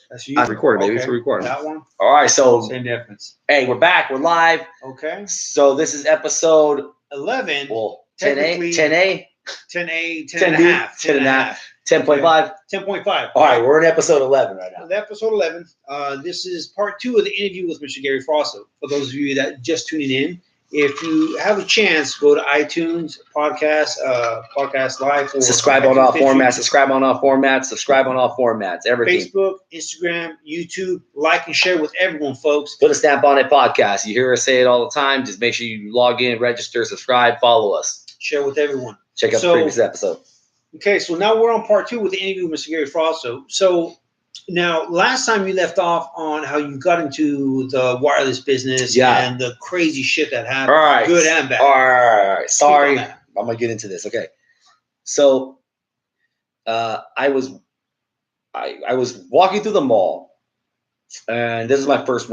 That's you. I'm recording, baby. Okay. It's recording. That one. All right, so Same difference. hey, we're back. We're live. Okay. So this is episode 11. well 10A, Technically, 10A, 10A, 10 10 and a B, half. 10 and a half, 10.5. 10.5. All right, we're in episode 11 right now. Episode 11. This is part 2 of the interview with Mr. Gary Frosso. For those of you that just tuning in, if you have a chance, go to iTunes, podcast live, or Subscribe on all formats. Subscribe on all formats. Subscribe on all formats. Everything. Facebook, Instagram, YouTube. Like and share with everyone, folks. Put a stamp on it, podcast. You hear us say it all the time. Just make sure you log in, register, subscribe, follow us. Share with everyone. Check out the previous episode. Okay, so now we're on part 2 with the interview with Mr. Gary Frosso. So now, last time you left off on how you got into the wireless business and the crazy shit that happened, all right. Good and bad. All right. Sorry. I'm going to get into this. Okay. So I was walking through the mall, and this is my first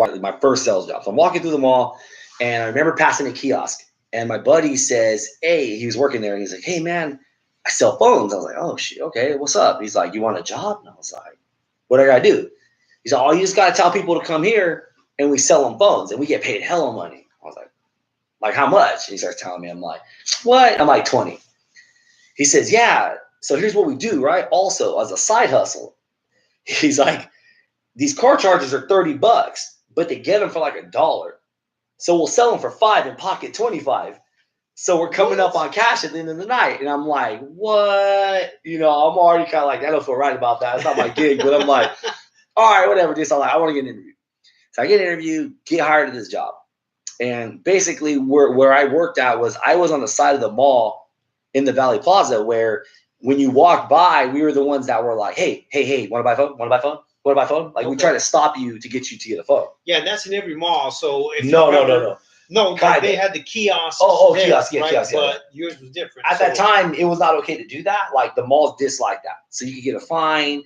sales job. So I'm walking through the mall, and I remember passing a kiosk, and my buddy says, hey, he was working there, and he's like, hey, man, I sell phones. I was like, oh, shit, okay, what's up? He's like, you want a job? And I was like, what I got to do? He's like, oh, you just got to tell people to come here, and we sell them phones, and we get paid hella money. I was like, how much? And he starts telling me. I'm like, what? I'm like, 20. He says, yeah, so here's what we do, right? Also, as a side hustle, he's like, these car chargers are $30, but they get them for like $1. So we'll sell them for $5 and pocket $25. So we're coming up on cash at the end of the night. And I'm like, what? You know, I'm already kind of like, I don't feel right about that. It's not my gig, but I'm like, all right, whatever. Just I want to get an interview. So I get an interview, get hired at this job. And basically where I worked at was I was on the side of the mall in the Valley Plaza, where when you walk by, we were the ones that were like, hey, want to buy a phone? Want to buy a phone? Want to buy a phone? Like, we try to stop you to get a phone. Yeah, that's in every mall. So if No. No, they had the kiosks. Kiosks, yeah, right? kiosks. Yeah. But yours was different. At that time, it was not okay to do that. Like, the malls disliked that. So you could get a fine.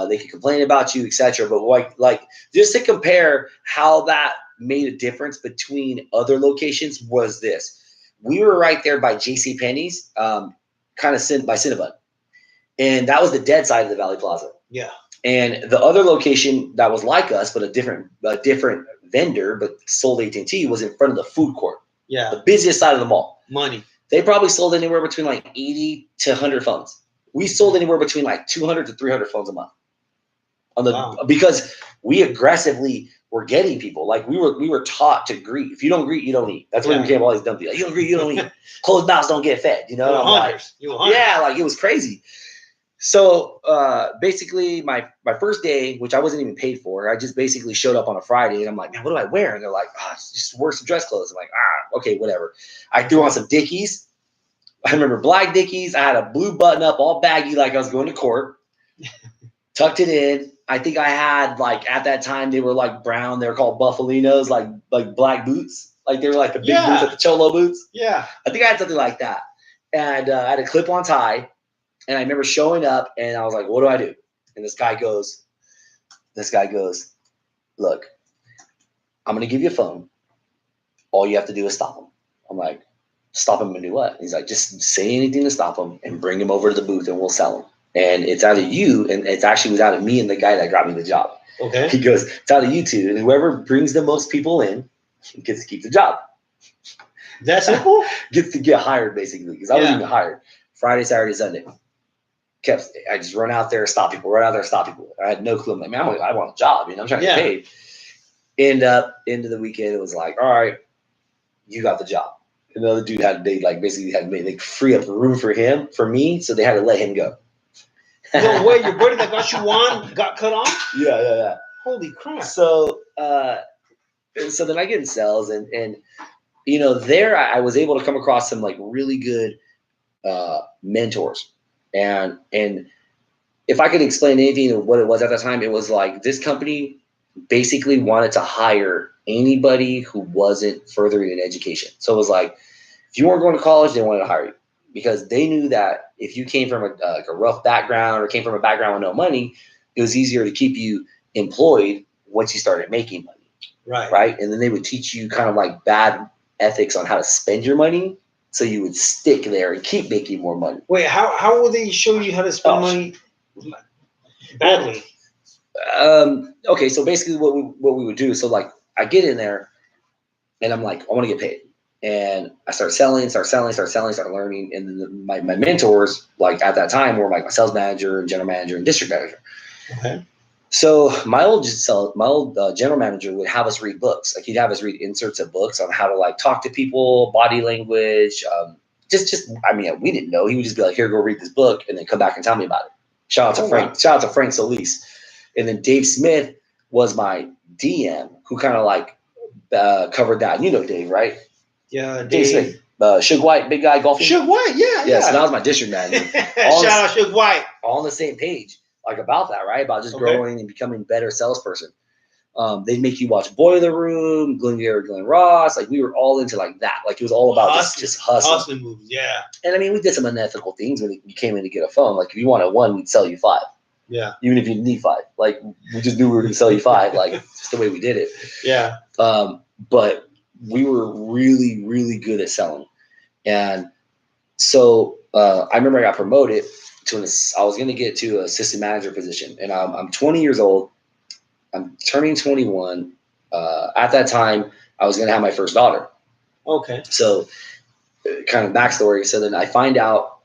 They could complain about you, etc. But like just to compare how that made a difference between other locations was this. We were right there by JCPenney's, kind of by Cinnabon. And that was the dead side of the Valley Plaza. Yeah. And the other location that was like us, but a different vendor, but sold AT&T, was in front of the food court. Yeah. The busiest side of the mall. Money. They probably sold anywhere between like 80 to 100 phones. We sold anywhere between like 200 to 300 phones a month. Because we aggressively were getting people. Like, we were taught to greet. If you don't greet, you don't eat. That's when we became all these dumb people. Like, you don't greet, you don't eat. Closed mouths don't get fed. You know? Like, it was crazy. So basically, my first day, which I wasn't even paid for, I just basically showed up on a Friday, and I'm like, man, what do I wear? And they're like, just wear some dress clothes. I'm like, okay, whatever. I threw on some Dickies. I remember black Dickies. I had a blue button up, all baggy, like I was going to court. Tucked it in. I think I had, like, at that time, they were like brown. They were called Buffalinos, like black boots. Like, they were like the big boots, like the Cholo boots. Yeah. I think I had something like that. And I had a clip-on tie. And I remember showing up, and I was like, what do I do? And this guy goes, look, I'm going to give you a phone. All you have to do is stop him. I'm like, stop him and do what? He's like, just say anything to stop him and bring him over to the booth, and we'll sell him. And it's out of you, and it actually was out of me and the guy that got me the job. Okay. He goes, it's out of you two, and whoever brings the most people in gets to keep the job. That simple? Gets to get hired, basically, because I wasn't even hired. Friday, Saturday, Sunday. I just run out there, stop people. I had no clue. I'm like, man, I want a job. You know, I'm trying to get paid. End of the weekend, it was like, all right, you got the job. And the other dude basically had to free up room for me, so they had to let him go. No way, your buddy that got you on got cut off? Yeah. Holy crap. So then I get in sales, and you know, there I was able to come across some like really good mentors. And if I could explain anything of what it was at that time, it was like this company basically wanted to hire anybody who wasn't furthering in education. So it was like, if you weren't going to college, they wanted to hire you, because they knew that if you came from a rough background or came from a background with no money, it was easier to keep you employed once you started making money. Right. And then they would teach you kind of like bad ethics on how to spend your money, so you would stick there and keep making more money. Wait, how will they show you how to spend money badly? Okay, so basically what we would do, so like I get in there and I'm like, I want to get paid. And I start selling, start learning. And then my mentors, like at that time, were like my sales manager and general manager and district manager. Okay. So my old general manager would have us read books. Like he'd have us read inserts of books on how to like talk to people, body language. I mean, we didn't know. He would just be like, here, go read this book and then come back and tell me about it. Shout out to Frank. Wow. Shout out to Frank Solis. And then Dave Smith was my DM who kind of like covered that. You know Dave, right? Yeah, Dave Smith. Suge White, big guy golfing. Suge White, yeah. So that was my district manager. Shout out Suge White. All on the same page, like about that, right? About just growing and becoming a better salesperson. They'd make you watch Boiler Room, Glenn Ross. Like we were all into like that. Like it was all about just hustling moves, yeah. And I mean, we did some unethical things when you came in to get a phone. Like if you wanted one, we'd sell you 5. Yeah. Even if you need 5, like we just knew we were going to sell you 5. Like just the way we did it. Yeah. But we were really, really good at selling. And so I remember I got promoted I was going to get to an assistant manager position. And I'm 20 years old. I'm turning 21. At that time, I was going to have my first daughter. Okay. So kind of backstory. So then I find out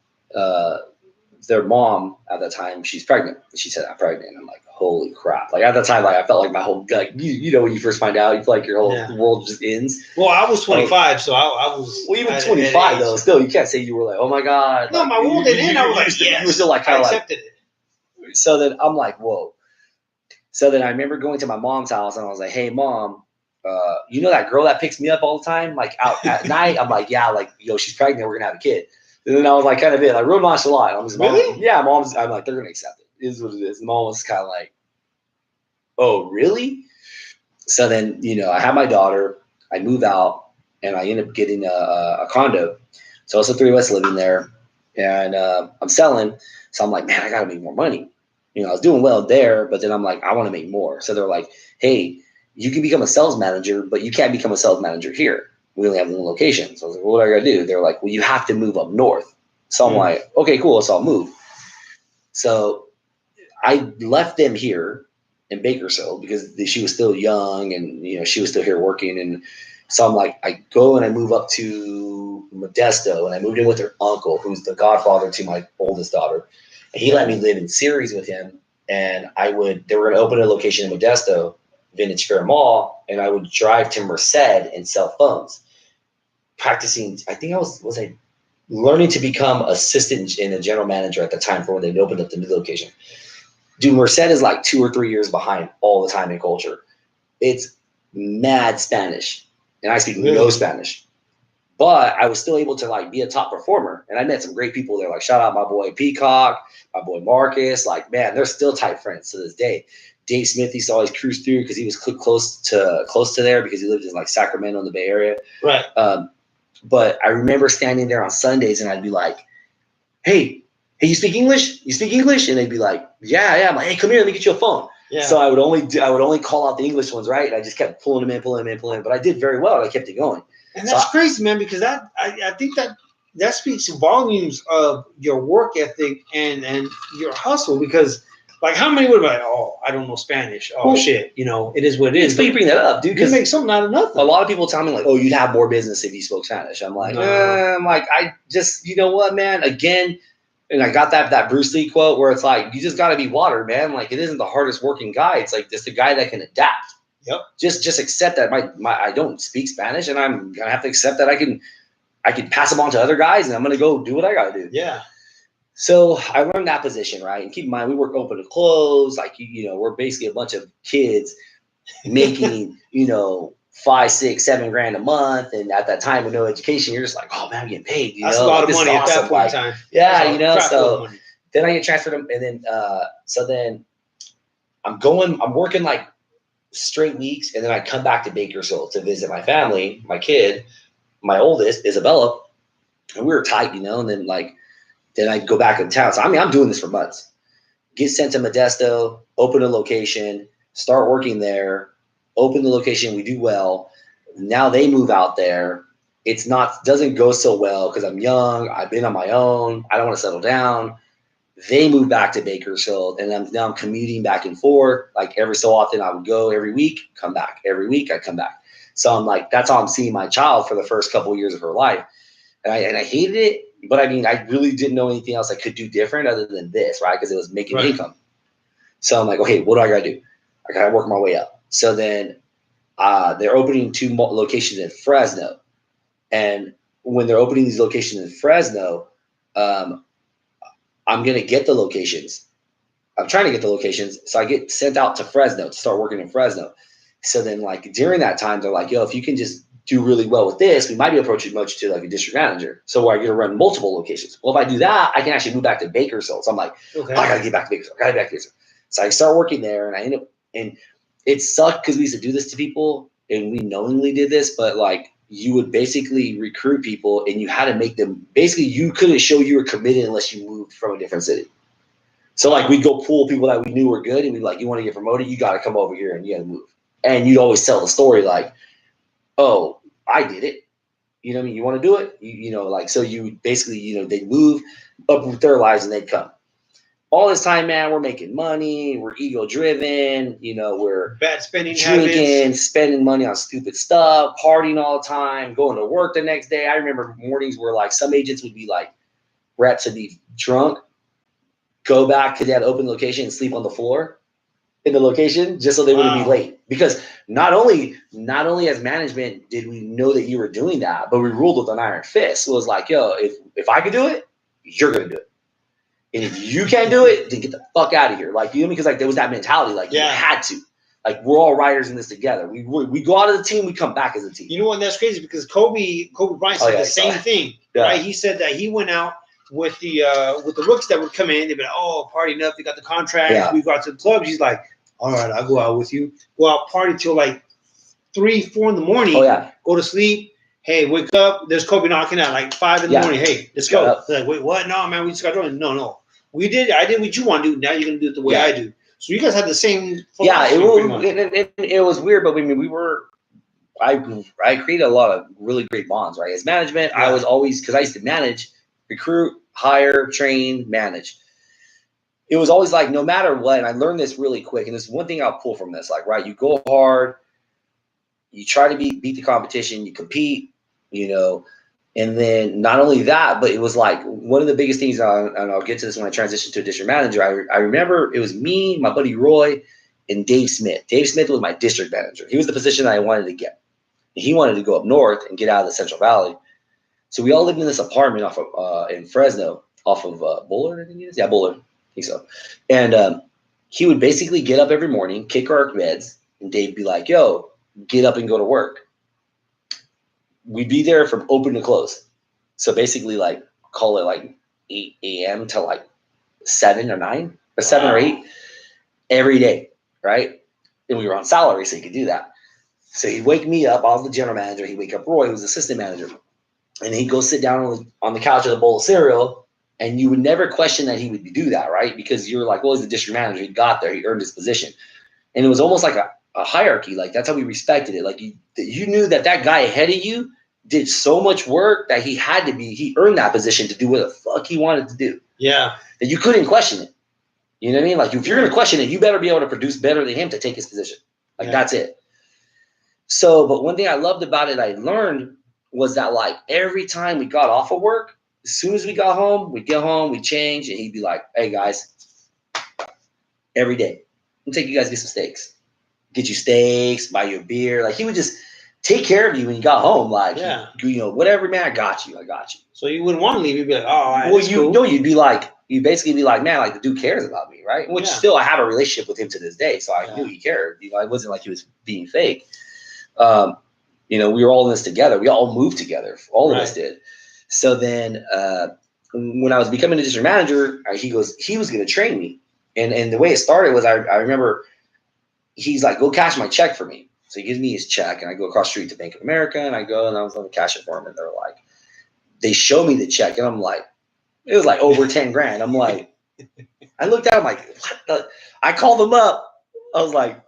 their mom at that time, she's pregnant. She said, I'm pregnant. And I'm like, holy crap. Like at that time, like I felt like my whole, like, you know, when you first find out, you feel like your whole world just ends. Well, I was 25, so I was. Well, even 25 though, still, you can't say you were like, oh my God. No, like, my world didn't end. I was like, yes. You were still like, kind of like. Accepted it. So then I'm like, whoa. So then I remember going to my mom's house and I was like, hey, Mom, you know that girl that picks me up all the time, like out at night? I'm like, yeah, like, yo, she's pregnant. We're going to have a kid. And then I was like, kind of like real nonchalant. I'm just, really? I'm like, they're going to accept it. It is what it is. And Mom was kind of like, oh, really? So then, you know, I have my daughter. I move out and I end up getting a condo. So it's the 3 of us living there and I'm selling. So I'm like, man, I got to make more money. You know, I was doing well there, but then I'm like, I want to make more. So they're like, hey, you can become a sales manager, but you can't become a sales manager here. We only have 1 location. So I was like, well, what do I got to do? They're like, well, you have to move up north. So I'm like, okay, cool. So I'll move. So I left them here in Bakersfield because she was still young and, you know, she was still here working. And so I'm like, I go and I move up to Modesto and I moved in with her uncle, who's the godfather to my oldest daughter. And he let me live in Ceres with him. And they were going to open a location in Modesto, Vintage Fair Mall. And I would drive to Merced and sell phones. Practicing, I think I was learning to become assistant and a general manager at the time for when they opened up the new location. Dude, Merced is like 2 or 3 years behind all the time in culture. It's mad Spanish. And I speak no Spanish. But I was still able to like be a top performer. And I met some great people there. Like shout out my boy Peacock, my boy Marcus. Like, man, they're still tight friends to this day. Dave Smith used to always cruise through because he was close to there because he lived in like Sacramento in the Bay Area. Right. But I remember standing there on Sundays and I'd be like, hey, you speak English? You speak English? And they'd be like, yeah. I'm like, hey, come here, let me get you a phone. Yeah. So I would only call out the English ones, right? And I just kept pulling them in. But I did very well. And I kept it going. And that's crazy, man, because I think that speaks volumes of your work ethic and your hustle. Because like, how many would be like, oh, I don't know Spanish. Oh, shit, you know, it is what it is. But you bring that up, dude. You make something out of nothing. A lot of people tell me like, oh, you'd have more business if you spoke Spanish. I'm like, I just, you know what, man? Again. And I got that Bruce Lee quote where it's like, you just got to be water, man. Like it isn't the hardest working guy. It's like just the guy that can adapt. Yep. Just accept that I don't speak Spanish and I'm going to have to accept that I can pass them on to other guys and I'm going to go do what I got to do. Yeah. So I learned that position, right? And keep in mind, we work open to close. Like, you know, we're basically a bunch of kids making, you know, 5, 6, 7 grand a month, and at that time with no education, you're just like, oh man, I'm getting paid. You That's know? a lot of this money at that point in time. Yeah, you know. So then I get transferred, and then then I'm working like straight weeks, and then I come back to Bakersfield to visit my family, my kid, my oldest, Isabella, and we were tight, you know. And then I go back in town. So I mean, I'm doing this for months. Get sent to Modesto, open a location, start working there. Open the location, we do well. Now they move out there. Doesn't go so well because I'm young. I've been on my own. I don't want to settle down. They moved back to Bakersfield, and now I'm commuting back and forth. Like every so often, I would go every week, come back. Every week, I come back. So I'm like, that's how I'm seeing my child for the first couple of years of her life, and I hated it. But I mean, I really didn't know anything else I could do different other than this, right? Because it was making income. So I'm like, okay, what do I gotta do? I gotta work my way up. So then they're opening 2 locations in Fresno, and when they're opening these locations in Fresno, I'm going to get the locations. I'm trying to get the locations. So I get sent out to Fresno to start working in Fresno. So then like during that time, they're like, yo, if you can just do really well with this, we might be able to promote you to like a district manager. So where I get to run multiple locations. Well, if I do that, I can actually move back to Bakersfield. So I'm like, okay, I got to get back to Bakersfield. I got to get back to Bakersfield. So I start working there, and I end up, and it sucked because we used to do this to people and we knowingly did this, but like you would basically recruit people and you had to make them, basically you couldn't show you were committed unless you moved from a different city. So like we'd go pull people that we knew were good and we'd like, you want to get promoted, you got to come over here and you got to move. And you'd always tell the story like, oh, I did it. You know what I mean? You want to do it? You know, like, so you basically, you know, they'd move up with their lives and they'd come. All this time, man, we're making money, we're ego driven, you know, we're bad spending drinking, habits, spending money on stupid stuff, partying all the time, going to work the next day. I remember mornings where like some agents would be like, reps would be drunk, go back because they had open location and sleep on the floor in the location just so they wouldn't be late. Because not only as management did we know that you were doing that, but we ruled with an iron fist. So it was like, yo, if I could do it, you're gonna do it. And if you can't do it, then get the fuck out of here. Like, you know, because like there was that mentality, like you had to. Like we're all riders in this together. We go out of the team, we come back as a team. You know what? That's crazy because Kobe Bryant said the same thing. Yeah. Right? He said that he went out with the rookies that would come in. They'd be like, oh, partying up. They got the contract. Yeah. We go out to the clubs. He's like, all right, I'll go out with you. Go out party till like 3, 4 in the morning. Oh yeah. Go to sleep. Hey, wake up. There's Kobe knocking at like 5 in the morning. Hey, let's go. Like, wait, what? No, man, we just got going. No. I did what you want to do. Now you're gonna do it the way I do. So you guys had the same. Yeah, it was weird, but I mean, I created a lot of really great bonds, right? As management, I was always, because I used to manage, recruit, hire, train, manage. It was always like no matter what, and I learned this really quick. And there's one thing I'll pull from this, like, right, you go hard, you try to beat the competition, you compete, you know. And then not only that, but it was like one of the biggest things, and I'll get to this when I transitioned to a district manager. I remember it was me, my buddy Roy, and Dave Smith. Dave Smith was my district manager. He was the position that I wanted to get. He wanted to go up north and get out of the Central Valley. So we all lived in this apartment off of in Fresno, off of Bullard, I think it is. Yeah, Bullard. I think so. And he would basically get up every morning, kick our beds, and Dave would be like, yo, get up and go to work. We'd be there from open to close. So basically, like, call it like 8 a.m. to like 7 or 9 or 7 or 8 every day, right? And we were on salary, so he could do that. So he'd wake me up. I was the general manager. He'd wake up Roy, who was assistant manager. And he'd go sit down on the couch with a bowl of cereal. And you would never question that he would do that, right? Because you're like, well, he's the district manager. He got there. He earned his position. And it was almost like a hierarchy. Like, that's how we respected it. Like, you knew that guy ahead of you did so much work that he earned that position to do what the fuck he wanted to do. Yeah. That you couldn't question it. You know what I mean? Like, if you're going to question it, you better be able to produce better than him to take his position. Like, that's it. So, but one thing I loved about it, I learned, was that, like, every time we got off of work, as soon as we got home, we'd get home, we'd change, and he'd be like, hey, guys, every day, I'm take you guys to get some steaks. Get you steaks, buy you a beer. Like, he would just take care of you when you got home. Like, you know, whatever, man, I got you. So you wouldn't want to leave. You'd be like, oh, all right, well, you'd basically be like, man, like, the dude cares about me, right? Which still, I have a relationship with him to this day, so I knew he cared. You know, it wasn't like he was being fake. You know, we were all in this together. We all moved together. All of us did. So then when I was becoming a district manager, he was going to train me. And the way it started was I remember he's like, go cash my check for me. So he gives me his check, and I go across the street to Bank of America, and I go, and I was going to cash it for him. And they're like, they show me the check, and I'm like, it was like over 10 grand. I'm like, I looked at him like, what the? I called him up. I was like,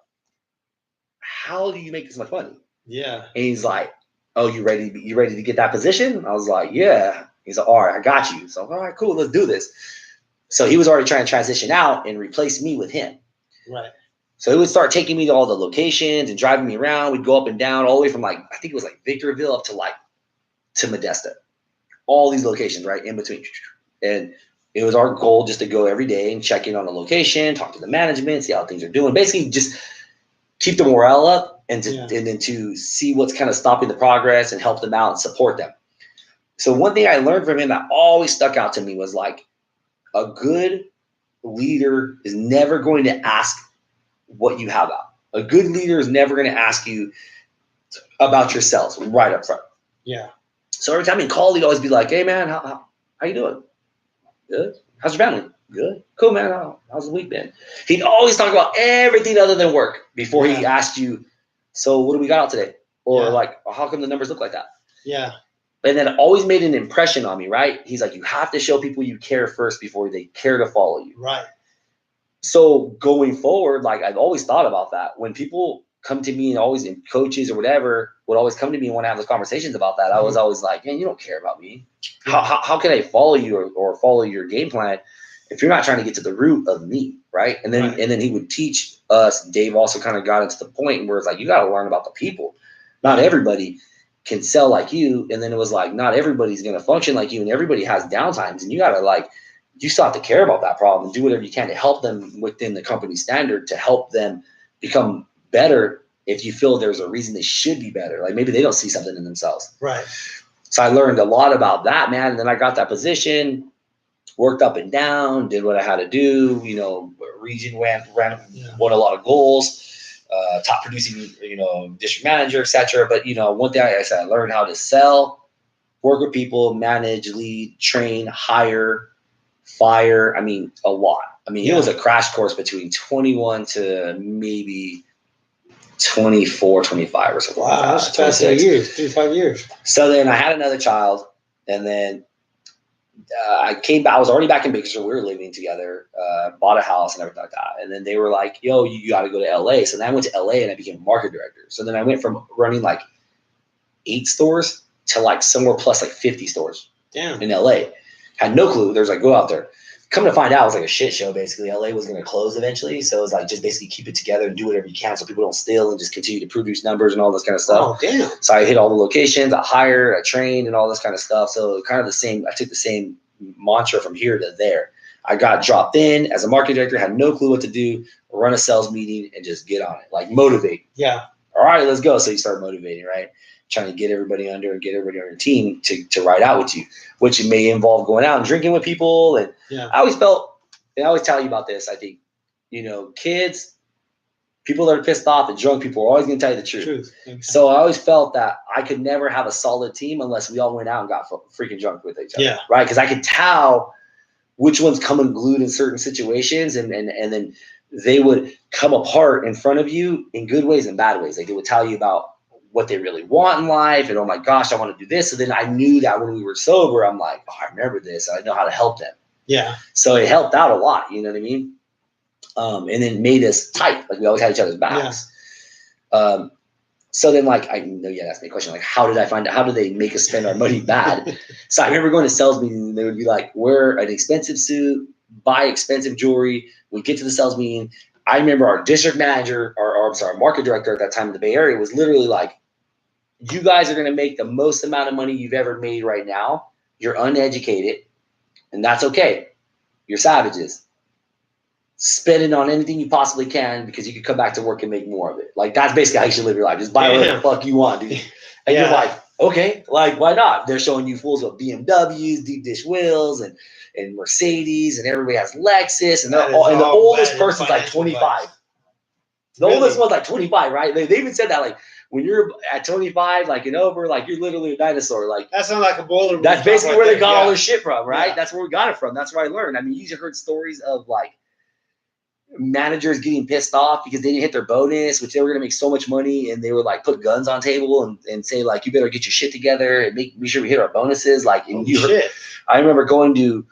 how do you make this much money? Yeah. And he's like, oh, you ready to get that position? I was like, yeah. He's like, all right, I got you. So, all right, cool, let's do this. So he was already trying to transition out and replace me with him. Right. So he would start taking me to all the locations and driving me around. We'd go up and down all the way from like, I think it was like Victorville up to Modesto. All these locations, right, in between. And it was our goal just to go every day and check in on the location, talk to the management, see how things are doing. Basically just keep the morale up and then to see what's kind of stopping the progress and help them out and support them. So one thing I learned from him that always stuck out to me was like, a good leader is never going to ask what you have out. A good leader is never going to ask you about yourselves right up front. Yeah. So every time he called, he'd always be like, hey, man, how you doing? Good. How's your family? Good. Cool, man. How's the week been? He'd always talk about everything other than work before he asked you, so what do we got out today? Or like, how come the numbers look like that? Yeah. And then it always made an impression on me, right? He's like, you have to show people you care first before they care to follow you. Right. So going forward, like I've always thought about that. When people come to me and always in coaches or whatever would always come to me and want to have those conversations about that, I was always like, man, you don't care about me. How can I follow you or follow your game plan if you're not trying to get to the root of me, right? And then he would teach us. Dave also kind of got into the point where it's like, you got to learn about the people. Not everybody can sell like you. And then it was like, not everybody's going to function like you, and everybody has downtimes, and you got to like, you still have to care about that problem and do whatever you can to help them within the company standard to help them become better if you feel there's a reason they should be better. Like maybe they don't see something in themselves. Right. So I learned a lot about that, man. And then I got that position, worked up and down, did what I had to do, region won a lot of goals, top producing, district manager, etc. But, one thing I said, I learned how to sell, work with people, manage, lead, train, hire, fire. I mean, a lot. I mean, it was a crash course between 21 to maybe 24, 25 or something. Wow, that's past 3-5 years. So then I had another child, and then I came back. I was already back in Bakersfield. We were living together, bought a house and everything like that. And then they were like, yo, you got to go to LA. So then I went to LA and I became a market director. So then I went from running like 8 stores to like somewhere plus like 50 stores. Damn. In LA. Had no clue. There's like, go out there. Come to find out, it was like a shit show, basically. LA was going to close eventually. So it was like, just basically keep it together and do whatever you can so people don't steal and just continue to produce numbers and all this kind of stuff. Oh, damn. So I hit all the locations, I hired, I trained, and all this kind of stuff. So kind of the same, I took the same mantra from here to there. I got dropped in as a market director, had no clue what to do, run a sales meeting and just get on it, like motivate. Yeah. All right, let's go. So you start motivating, right? Trying to get everybody under and get everybody on your team to ride out with you, which may involve going out and drinking with people. And I always felt, and I always tell you about this, I think, kids, people that are pissed off and drunk people are always going to tell you the truth. Okay. So I always felt that I could never have a solid team unless we all went out and got freaking drunk with each other. Yeah. Right? Because I could tell which ones come unglued in certain situations, and then they would come apart in front of you in good ways and bad ways. Like they would tell you about what they really want in life, and oh my gosh, I want to do this. So then I knew that when we were sober, I'm like, oh, I remember this. I know how to help them. Yeah. So it helped out a lot. You know what I mean? And then made us tight. Like we always had each other's backs. Yeah. So then, like, I know you had asked me a question, like, how did I find out? How do they make us spend our money bad? So I remember going to sales meetings, and they would be like, wear an expensive suit, buy expensive jewelry. We get to the sales meeting. I remember our district manager, our market director at that time in the Bay Area was literally like, you guys are going to make the most amount of money you've ever made right now. You're uneducated, and that's okay. You're savages. Spend it on anything you possibly can because you can come back to work and make more of it. Like, that's basically how you should live your life. Just buy whatever the fuck you want, dude. And you're like, okay, like, why not? They're showing you fools with BMWs, deep dish wheels, and Mercedes, and everybody has Lexus, and the oldest person's like 25. The oldest one's like 25, right? They even said that, like, when you're at 25, like, and over, like, you're literally a dinosaur. Like, that sounds like a boiler room. That's basically where they got all their shit from, right? Yeah. That's where we got it from. That's where I learned. I mean, you heard stories of, like, managers getting pissed off because they didn't hit their bonus, which they were going to make so much money, and they would, like, put guns on table and say, like, you better get your shit together and be sure we hit our bonuses. Like, and I remember going to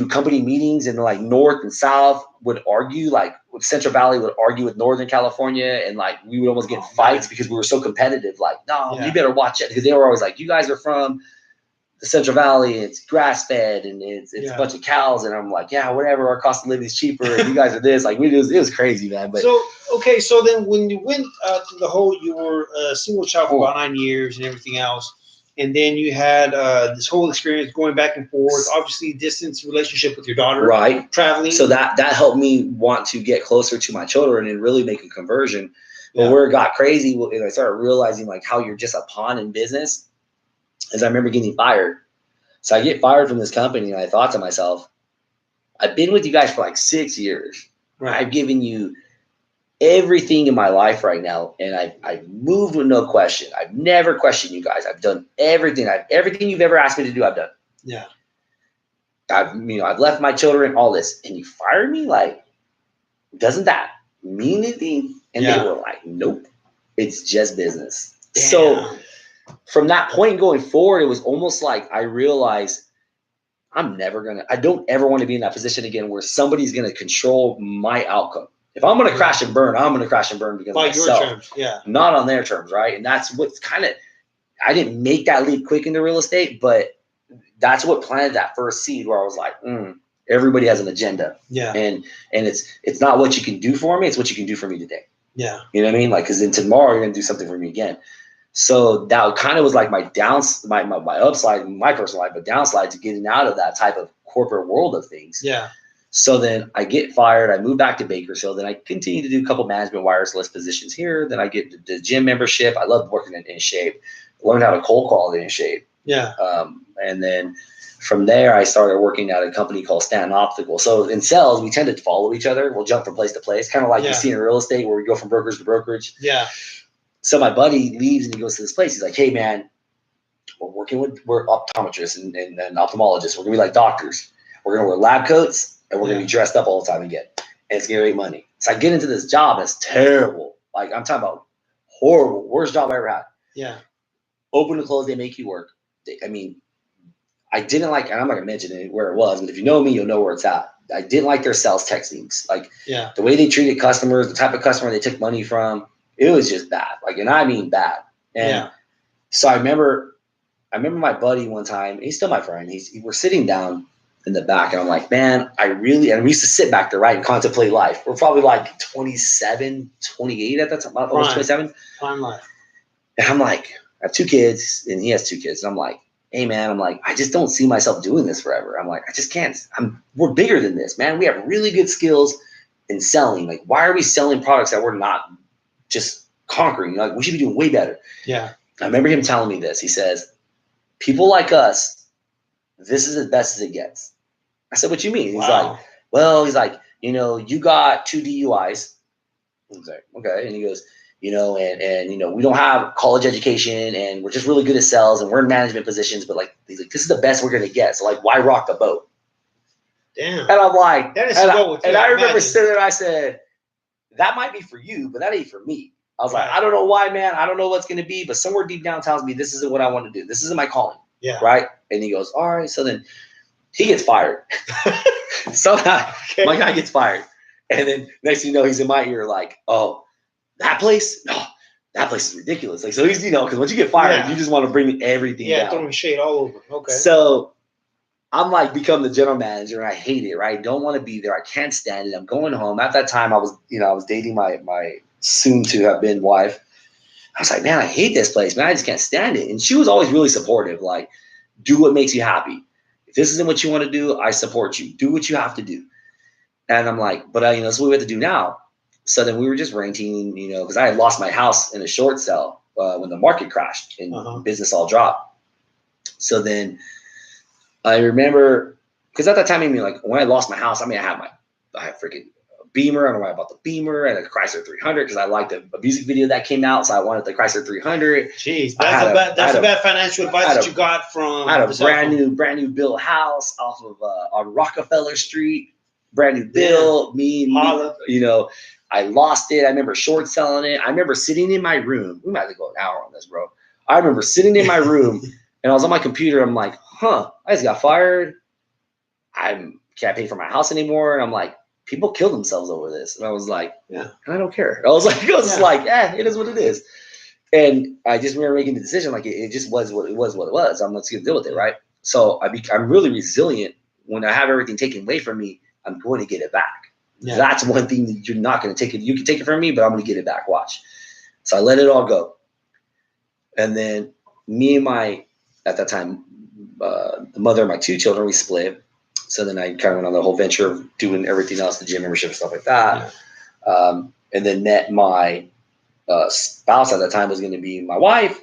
company meetings, and like North and South would argue, like Central Valley would argue with Northern California, and like we would almost get fights because we were so competitive. Like, no, you better watch it, because they were always like, you guys are from the Central Valley, it's grass fed, and it's Yeah. a bunch of cows, and I'm like, yeah, whatever, our cost of living is cheaper, and you guys are this, like, it was crazy, man. But So okay, so then when you went through the whole, you were a single child for Oh. about 9 years and everything else, and then you had this whole experience going back and forth. Obviously, distance relationship with your daughter, right, traveling. so that helped me want to get closer to my children and really make a conversion. But Yeah. where it got crazy, and I started realizing like how you're just a pawn in business, is I remember getting fired. So I get fired from this company, and I thought to myself, I've been with you guys for like 6 years. Right. I've given you everything in my life right now, and I've moved with no question. I've never questioned you guys. I've done everything. Everything you've ever asked me to do, I've done. Yeah. I've left my children, all this, and you fired me? Like, doesn't that mean anything? And Yeah. they were like, nope, it's just business. Damn. So from that point going forward, it was almost like I realized I don't ever want to be in that position again where somebody's going to control my outcome. If I'm going to crash and burn, I'm going to crash and burn because by of your myself, terms, yeah. not on their terms, right? And that's what's kind of, I didn't make that leap quick into real estate, but that's what planted that first seed where I was like, everybody has an agenda. Yeah. And it's not what you can do for me, it's what you can do for me today. Yeah. You know what I mean? Like, because then tomorrow you're going to do something for me again. So that kind of was like my upside in my personal life, but downside to getting out of that type of corporate world of things. Yeah. So then I get fired. I move back to Bakersfield. Then I continue to do a couple management wireless positions here. Then I get the gym membership. I love working in shape. Learned how to cold call in shape. Yeah. And then from there, I started working at a company called Stanton Optical. So in sales, we tend to follow each other. We'll jump from place to place, kind of like you see in real estate where we go from brokerage to brokerage. Yeah. So my buddy leaves and he goes to this place. He's like, hey, man, we're optometrists and ophthalmologists. We're going to be like doctors. We're going to wear lab coats and we're going to be dressed up all the time again. And it's going to make money. So I get into this job that's terrible. Like, I'm talking about horrible, worst job I ever had. Yeah. Open to close, they make you work. I didn't like, and I'm not going to mention it where it was, but if you know me, you'll know where it's at. I didn't like their sales techniques. Like, the way they treated customers, the type of customer they took money from, it was just bad. Like, and I mean bad. And so I remember my buddy one time, he's still my friend. We're sitting down in the back and I'm like, man, and we used to sit back there, right, and contemplate life. We're probably like 27, 28 at that time, almost 27. Prime life. And I'm like, I have 2 kids and he has 2 kids. And I'm like, hey man, I just don't see myself doing this forever. I'm like, I just can't. We're bigger than this, man. We have really good skills in selling. Like, why are we selling products that we're not just conquering? Like, we should be doing way better. Yeah. I remember him telling me this. He says, people like us, this is as best as it gets. I said, what you mean? He's like, well, you got 2 DUIs. I was like, okay. And he goes, and we don't have college education and we're just really good at sales and we're in management positions, but like, he's like, this is the best we're going to get. So like, why rock the boat? Damn. And I'm like, that is and I remember imagine. sitting there and I said, that might be for you, but that ain't for me. I was like, Right. I don't know why, man. I don't know what's going to be, but somewhere deep down tells me this isn't what I want to do. This isn't my calling. Yeah. Right. And he goes, all right. So then he gets fired. Somehow my guy gets fired. And then next thing you know, he's in my ear like, oh, that place? No, that place is ridiculous. Like, so he's, because once you get fired, you just want to bring everything down. Throwing shade all over. Okay. So I'm like, become the general manager and I hate it, right? I don't want to be there. I can't stand it. I'm going home. At that time, I was dating my soon to have been wife. I was like, man, I hate this place, man. I just can't stand it. And she was always really supportive. Like, do what makes you happy. If this isn't what you want to do, I support you. Do what you have to do. And I'm like, but that's what we have to do now. So then we were just renting, because I had lost my house in a short sale when the market crashed and business all dropped. So then I remember, because at that time, when I lost my house, I had freaking Beamer. I don't know why I bought the Beamer. I had a Chrysler 300 because I liked a music video that came out, so I wanted the Chrysler 300. Jeez, that's a bad financial advice that you got from. I had a brand new built house off of on Rockefeller Street, brand new build. I lost it. I remember short selling it. I remember sitting in my room. We might have to go an hour on this, bro. I remember sitting in my room and I was on my computer. I'm like, I just got fired. I can't pay for my house anymore. And I'm like, people kill themselves over this. And I was like, I don't care. I was like, it is what it is. And I just remember making the decision, like it just was what it was. I'm just gonna deal with it, right? So I'm really resilient. When I have everything taken away from me, I'm going to get it back. Yeah. That's one thing that you're not going to take it. You can take it from me, but I'm going to get it back. Watch. So I let it all go. And then me and at that time, the mother of my 2 children, we split. So then I kind of went on the whole venture of doing everything else, the gym membership and stuff like that. Yeah. And then met my spouse at that time was going to be my wife.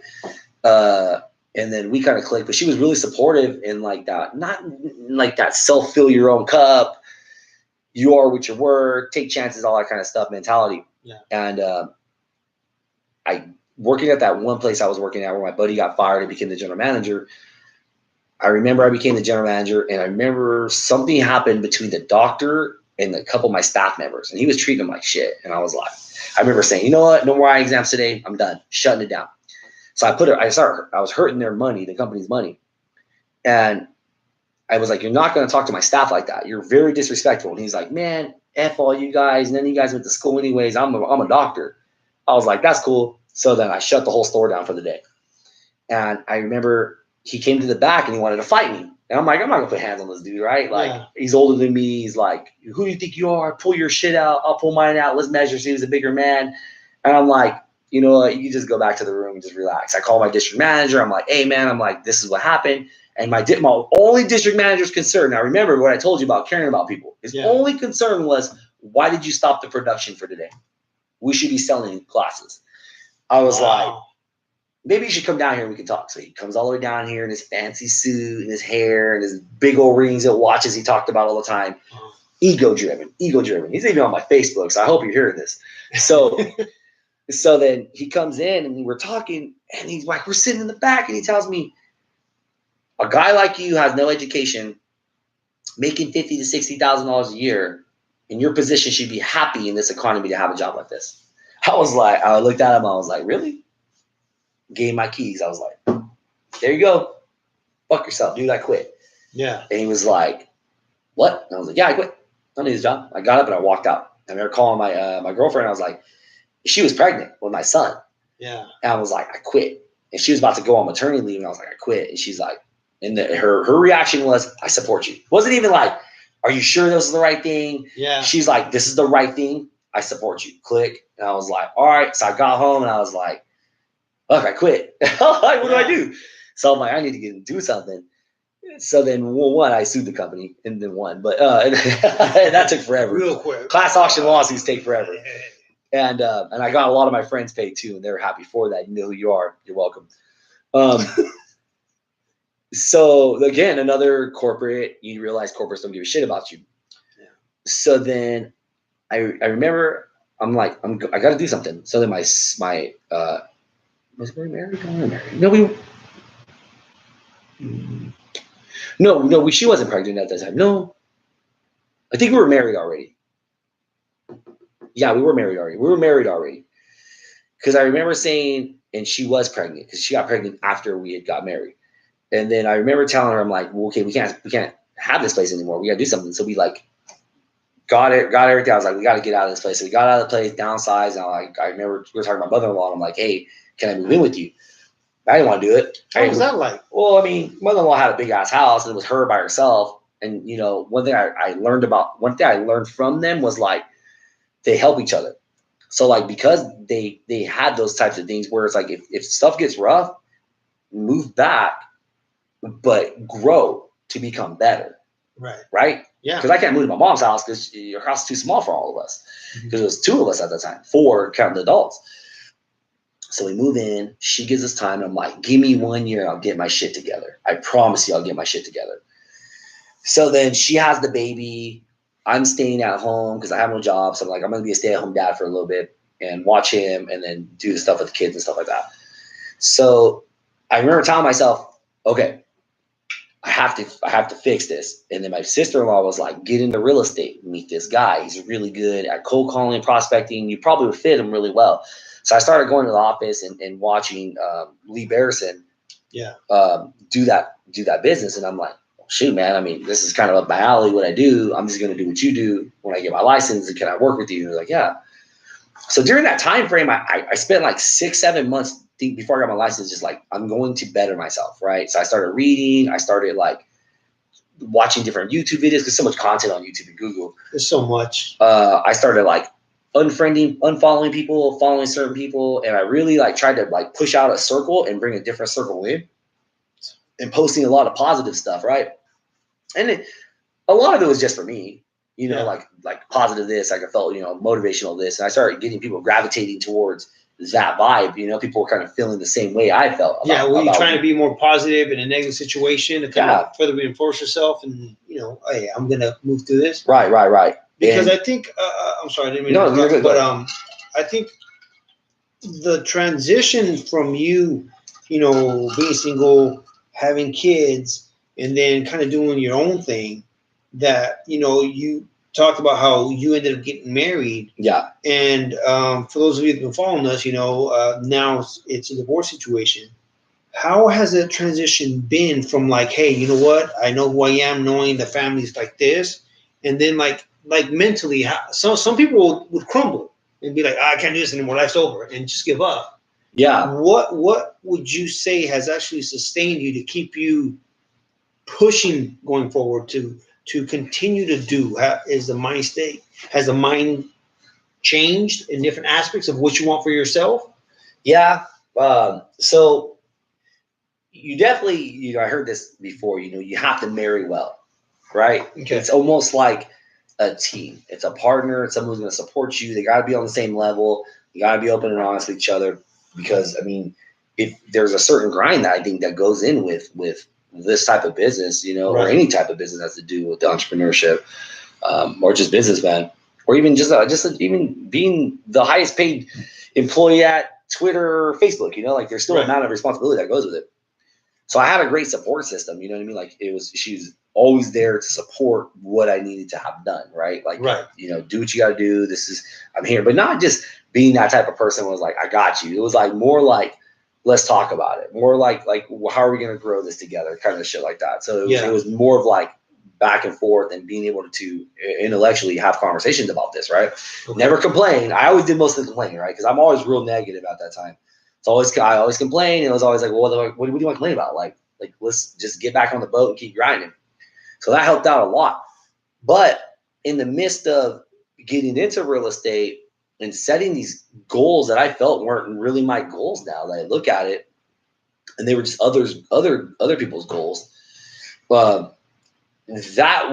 And then we kind of clicked, but she was really supportive in like that, not like that self-fill your own cup, you are what you were, take chances, all that kind of stuff mentality. Yeah. And I working at that one place I was working at where my buddy got fired and became the general manager. I remember I became the general manager, and I remember something happened between the doctor and a couple of my staff members, and he was treating them like shit. And I was like, I remember saying, you know what, no more eye exams today. I'm done, shutting it down. So I was hurting their money, the company's money. And I was like, you're not going to talk to my staff like that. You're very disrespectful. And he's like, man, F all you guys. None of you guys went to school anyways. I'm a doctor. I was like, that's cool. So then I shut the whole store down for the day. And I remember he came to the back and he wanted to fight me. And I'm like, I'm not going to put hands on this dude, right? Like, He's older than me. He's like, who do you think you are? Pull your shit out. I'll pull mine out. Let's measure. So he was a bigger man. And I'm like, you know what? You just go back to the room and just relax. I call my district manager. I'm like, hey, man, this is what happened. And my only district manager's concern, now remember what I told you about caring about people. His only concern was, why did you stop the production for today? We should be selling classes. I was like, maybe you should come down here and we can talk. So he comes all the way down here in his fancy suit and his hair and his big old rings and watches he talked about all the time. Ego driven. He's even on my Facebook, so I hope you're hearing this. So so then he comes in and we're talking, and he's like, we're sitting in the back, and he tells me, a guy like you has no education, making $50,000 to $60,000 a year, in your position should be happy in this economy to have a job like this. I looked at him, I was like, really? Gave my keys. I was like, there you go. Fuck yourself, dude, I quit. Yeah. And he was like, what? And I was like, yeah, I quit. I don't need this job. I got up and I walked out. I remember calling my girlfriend. I was like, she was pregnant with my son. Yeah. And I was like, I quit. And she was about to go on maternity leave, and I was like, I quit. And she's like, and her reaction was, I support you. It wasn't even like, are you sure this is the right thing? Yeah. She's like, this is the right thing. I support you. Click. And I was like, all right. So I got home and I was like, look, I quit. Like, what do I do? So I'm like, I need to get and do something. So then, I sued the company and then won. But and that took forever. Real quick. Class auction lawsuits take forever. And I got a lot of my friends paid too, and they were happy for that. You know who you are. You're welcome. So again, another corporate, you realize corporates don't give a shit about you. Yeah. So then I remember I'm like, I got to do something. So then was we married? No, she wasn't pregnant at that time. No, I think we were married already. Yeah, we were married already. Because I remember saying, and she was pregnant because she got pregnant after we had got married. And then I remember telling her, I'm like, well, okay, we can't have this place anymore. We got to do something. So we like got everything. I was like, we got to get out of this place. So we got out of the place, downsized. And I remember we were talking to my mother-in-law, and I'm like, hey, can I move in with you? I didn't want to do it. What was that like? Well, I mean, mother-in-law had a big ass house, and it was her by herself. And you know, one thing I learned from them was like they help each other. So like because they had those types of things where it's like if stuff gets rough, move back, but grow to become better. Right? Yeah. Because I can't move to my mom's house because your house is too small for all of us. Because it was 2 of us at the time, 4 counting the adults. So we move in. She gives us time. I'm like, give me 1 year, I'll get my shit together. I promise you, I'll get my shit together. So then she has the baby. I'm staying at home because I have no job. So I'm like, I'm going to be a stay-at-home dad for a little bit and watch him and then do the stuff with the kids and stuff like that. So I remember telling myself, okay, I have to fix this. And then my sister-in-law was like, get into real estate, meet this guy. He's really good at cold calling and prospecting. You probably would fit him really well. So I started going to the office and watching Lee Barrison do that business. And I'm like, shoot, man, I mean, this is kind of up my alley, what I do. I'm just going to do what you do when I get my license. And can I work with you? And they're like, yeah. So during that time frame, I spent like 6-7 months think before I got my license, just like, I'm going to better myself, right? So I started reading. I started like watching different YouTube videos. There's so much content on YouTube and Google. There's so much. I started like unfollowing people, following certain people, and I really like tried to like push out a circle and bring a different circle in, and posting a lot of positive stuff, right? And a lot of it was just for me, you know, like positive this, like I felt, you know, motivational this, and I started getting people gravitating towards that vibe. You know, people were kind of feeling the same way I felt. Were you trying to be more positive in a negative situation to kind of further reinforce yourself, and you know, hey, I'm gonna move through this. Right. Because I think I'm sorry, I didn't mean to interrupt, but I think the transition from you know, being single, having kids, and then kind of doing your own thing, that, you know, you talked about how you ended up getting married. Yeah. And for those of you that have been following us, you know, now it's a divorce situation. How has that transition been from like, hey, you know what, I know who I am, knowing the family's like this, and then like mentally, some people would crumble and be like, I can't do this anymore, life's over, and just give up. Yeah. What would you say has actually sustained you to keep you pushing going forward to continue to do? Is the mind state, has the mind changed in different aspects of what you want for yourself? Yeah. So you definitely, you know, I heard this before, you know, you have to marry well, right? Okay. It's almost like a team. It's a partner. It's someone who's going to support you. They got to be on the same level. You got to be open and honest with each other, because I mean, if there's a certain grind that I think that goes in with this type of business, you know, or any type of business that has to do with the entrepreneurship, or just businessman, or even just even being the highest paid employee at Twitter or Facebook, you know, like there's still an amount of responsibility that goes with it. So I had a great support system, you know what I mean? Like she was always there to support what I needed to have done, right? Like, you know, do what you got to do. I'm here, but not just being that type of person was like, I got you. It was like more like, let's talk about it. More like how are we going to grow this together? Kind of shit like that. So it was more of like back and forth and being able to intellectually have conversations about this, right? Okay. Never complain. I always did most of the complaining, right? Because I'm always real negative at that time. I always complain. And it was always like, well, what do you want to complain about? Like let's just get back on the boat and keep grinding. So that helped out a lot. But in the midst of getting into real estate and setting these goals that I felt weren't really my goals now that I look at it, and they were just other people's goals, that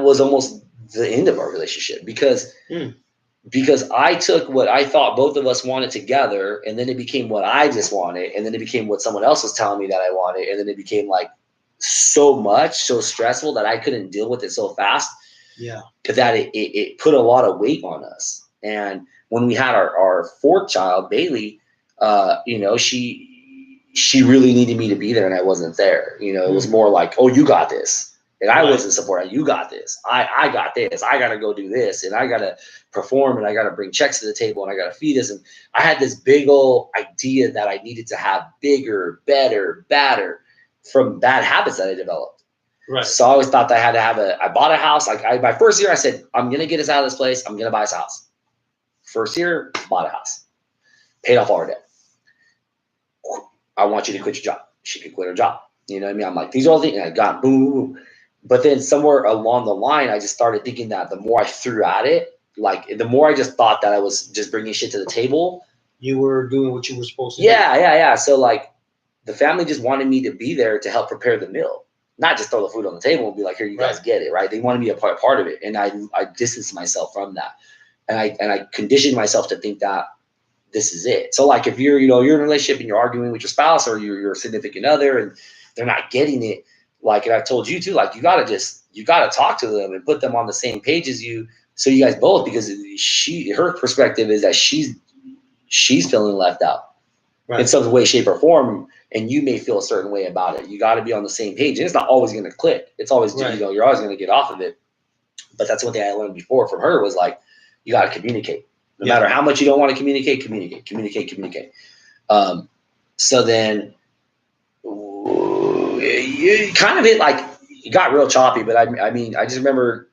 was almost the end of our relationship, because I took what I thought both of us wanted together, and then it became what I just wanted, and then it became what someone else was telling me that I wanted, and then it became like so stressful that I couldn't deal with it so fast. Yeah. That it put a lot of weight on us. And when we had our fourth child, Bailey, you know, she really needed me to be there, and I wasn't there. You know, it was more like, oh, you got this. And I wasn't supporting. You got this. I got this. I got to go do this, and I got to perform, and I got to bring checks to the table, and I got to feed us. And I had this big old idea that I needed to have bigger, better, badder from bad habits that I developed. Right. So I always thought that I had to have I bought a house. Like my first year, I said, I'm going to get us out of this place. I'm going to buy us a house. First year, bought a house. Paid off all our debt. I want you to quit your job. She could quit her job. You know what I mean? I'm like, these are all the things. I got boom, boom, boom. But then somewhere along the line, I just started thinking that the more I threw at it, like the more I just thought that I was just bringing shit to the table. You were doing what you were supposed to do. Yeah. So like the family just wanted me to be there to help prepare the meal, not just throw the food on the table and be like, here, you guys get it, right? They wanted me to be a part of it. And I distanced myself from that. And I conditioned myself to think that this is it. So like if you're in a relationship and you're arguing with your spouse or your significant other and they're not getting it, like, and I've told you too, like you gotta talk to them and put them on the same page as you, so you guys both, because her perspective is that she's feeling left out in some way, shape, or form, and you may feel a certain way about it. You got to be on the same page, and it's not always going to click. It's always you're always going to get off of it. But that's one thing I learned before from her was like, you got to communicate. No matter how much you don't want to communicate. So then you kind of it got real choppy, but I mean, I just remember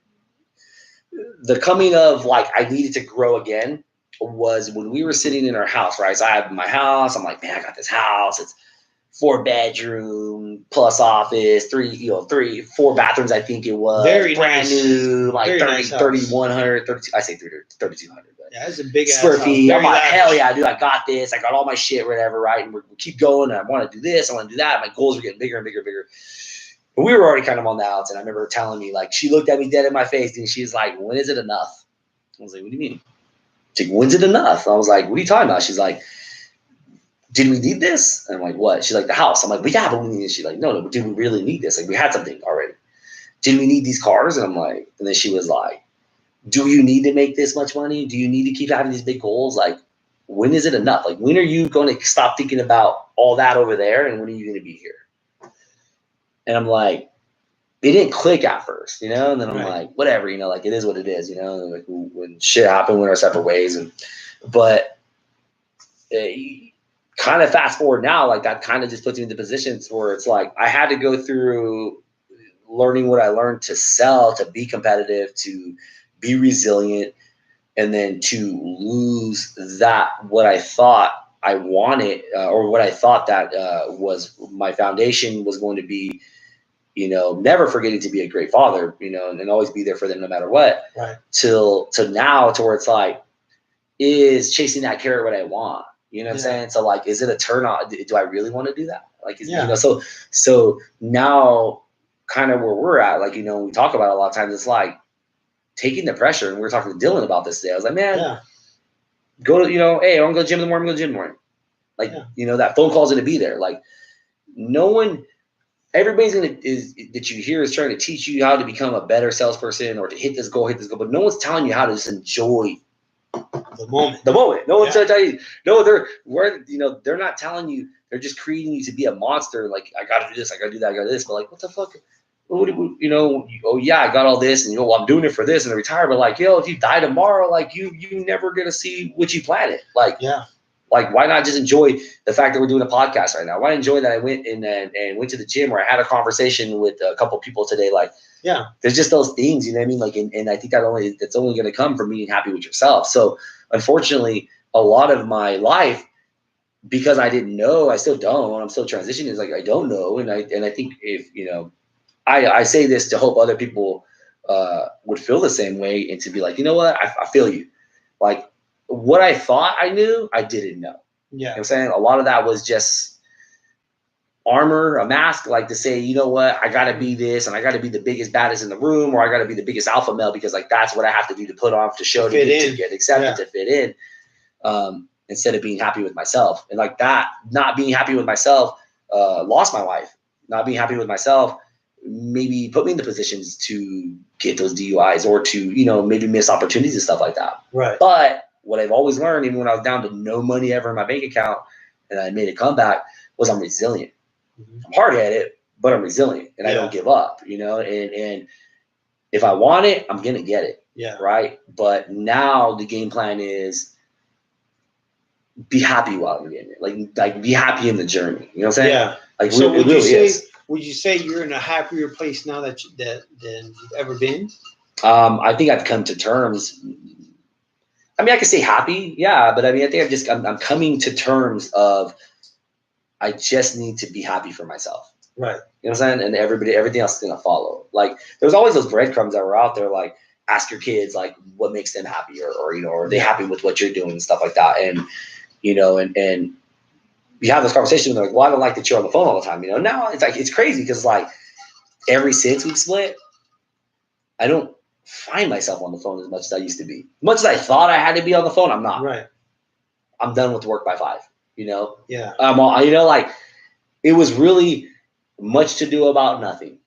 the coming of like, I needed to grow again. was when we were sitting in our house, right? So I had my house. I'm like, man, I got this house. It's 4-bedroom plus office, 4 bathrooms. I think it was Very brand nice. new, like Very 30, nice house. 3,100, 32. I say 3,200. Yeah, it's a big ass Square house. feet. Very I'm like, lavish. hell yeah, dude, I got this. I got all my shit, whatever, right? And we keep going. And I want to do this. I want to do that. My goals are getting bigger and bigger and bigger. But we were already kind of on the outs. And I remember her telling me, like, she looked at me dead in my face and she's like, when is it enough? I was like, what do you mean? She's like, when's it enough? I was like, what are you talking about? She's like, did we need this? And I'm like, what? She's like, the house. I'm like, but yeah, but we need this. She's like, no, but did we really need this? Like, we had something already. Did we need these cars? And I'm like, and then she was like, do you need to make this much money? Do you need to keep having these big goals? Like, when is it enough? Like, when are you going to stop thinking about all that over there? And when are you going to be here? And I'm like, it didn't click at first, you know? And then I'm like, whatever, you know, like, it is what it is, you know? Like, when shit happened, we went our separate ways. But kind of fast forward now, like, that kind of just puts me into positions where it's like, I had to go through learning what I learned to sell, to be competitive, to be resilient, and then to lose that, what I thought I wanted, or what I thought that was my foundation was going to be, you know, never forgetting to be a great father, you know, and always be there for them no matter what. Right. To now, to where it's like, is chasing that carrot what I want? You know what I'm saying? So like, is it a turn on? Do I really want to do that? Like, you know, so now kind of where we're at, like, you know, we talk about it a lot of times, it's like taking the pressure. And we were talking to Dylan about this today. I was like, man, go to, you know, hey, I want to go to the gym in the morning, go to the gym in the morning. Like, you know, that phone call's going to be there. Like, no one, everybody's that you hear is trying to teach you how to become a better salesperson or to hit this goal, but no one's telling you how to just enjoy the moment. No one's trying to tell you. No, they're not telling you. They're just creating you to be a monster. Like, I got to do this, I got to do that, I got to do this. But like, what the fuck? You know? Oh yeah, I got all this, and you know, well, I'm doing it for this and I retire. But like, yo, if you die tomorrow, like you never gonna see what you planted. Like, like, why not just enjoy the fact that we're doing a podcast right now? Why enjoy that I went and went to the gym, or I had a conversation with a couple people today? Like, there's just those things, you know what I mean? Like, and I think that's only going to come from being happy with yourself. So unfortunately, a lot of my life, because I didn't know, I still don't, I'm still transitioning, is like, I don't know. And I think, if, you know, I say this to hope other people would feel the same way, and to be like, you know what, I feel you. Like, what I thought I knew, I didn't know. You know what I'm saying? A lot of that was just armor, a mask, like to say, you know what, I got to be this, and I got to be the biggest, baddest in the room, or I got to be the biggest alpha male, because like, that's what I have to do to put on, to show, to get accepted, to fit in, instead of being happy with myself. And like that, not being happy with myself, lost my wife. Not being happy with myself maybe put me in the positions to get those DUIs, or to, you know, maybe miss opportunities and stuff like that. Right. But what I've always learned, even when I was down to no money ever in my bank account and I made a comeback, was I'm resilient. I'm hard at it, but I'm resilient, and I don't give up, you know, and if I want it, I'm going to get it. Right. But now the game plan is be happy while I'm getting it. Like be happy in the journey. You know what I'm saying? Like, so it would you say you're in a happier place now than you've ever been? I think I've come to terms. I mean, I could say happy, but I mean, I think I'm coming to terms of, I just need to be happy for myself. Right. You know what I'm saying? And everything else is gonna follow. Like, there's always those breadcrumbs that were out there, like, ask your kids like what makes them happy, or you know, are they happy with what you're doing and stuff like that. And you know, and you have this conversation and they're like, well, I don't like that you're on the phone all the time. You know, now it's like, it's crazy, because like, ever since we've split, I don't find myself on the phone as much as I used to be. Much as I thought I had to be on the phone, I'm not. Right. I'm done with work by 5. You know. Yeah. You know, like, it was really much to do about nothing.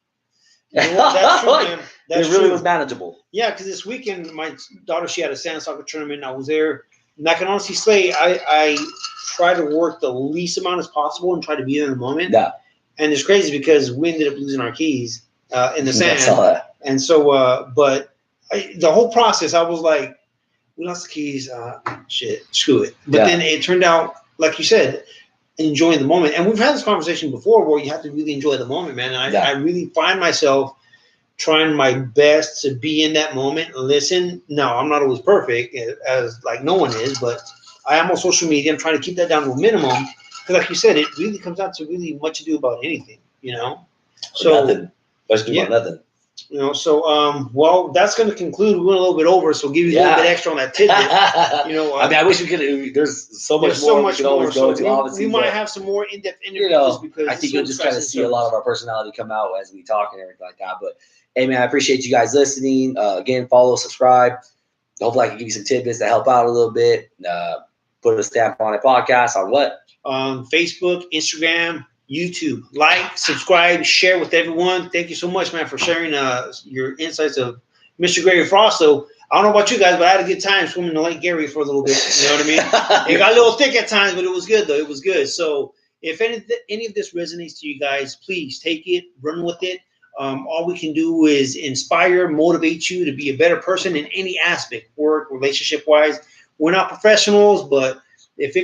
Well, that's true, man. It really was manageable. Yeah, because this weekend, my daughter, she had a sand soccer tournament, and I was there. And I can honestly say, I try to work the least amount as possible and try to be in the moment. Yeah. And it's crazy because we ended up losing our keys in the sand. I saw that. And so, but the whole process, I was like, we lost the keys. Shit, screw it. But then it turned out, like you said, enjoying the moment. And we've had this conversation before where you have to really enjoy the moment, man. And I really find myself trying my best to be in that moment and listen. No, I'm not always perfect, as like no one is, but I am on social media. I'm trying to keep that down to a minimum because, like you said, it really comes down to really much ado about anything, you know. So nothing. Let's do about nothing. You know, so well, that's going to conclude. We went a little bit over, so give you a little bit extra on that tidbit. You know, I mean, I wish we could. There's so much more we could always go into. Obviously, we might have some more in-depth interviews, you know, because I think you'll just kind of see a lot of our personality come out as we talk and everything like that. But hey, man, I appreciate you guys listening. Again, follow, subscribe. Hopefully, I can give you some tidbits to help out a little bit. Put a stamp on a podcast on what? Facebook, Instagram, YouTube. Like, subscribe, share with everyone. Thank you so much, man, for sharing your insights of Mr. Gary Frost. So I don't know about you guys, but I had a good time swimming in Lake Gary for a little bit. You know what I mean? It got a little thick at times, but it was good, though. It was good. So if any of this resonates to you guys, please take it, run with it. All we can do is inspire, motivate you to be a better person in any aspect, work, relationship-wise. We're not professionals, but if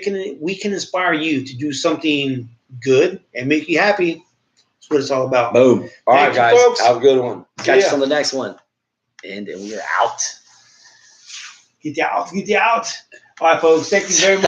we can inspire you to do something good and make you happy, that's what it's all about. Boom. All right, guys. Folks. Have a good one. Catch us on the next one. And we're out. Get out. All right, folks. Thank you very much.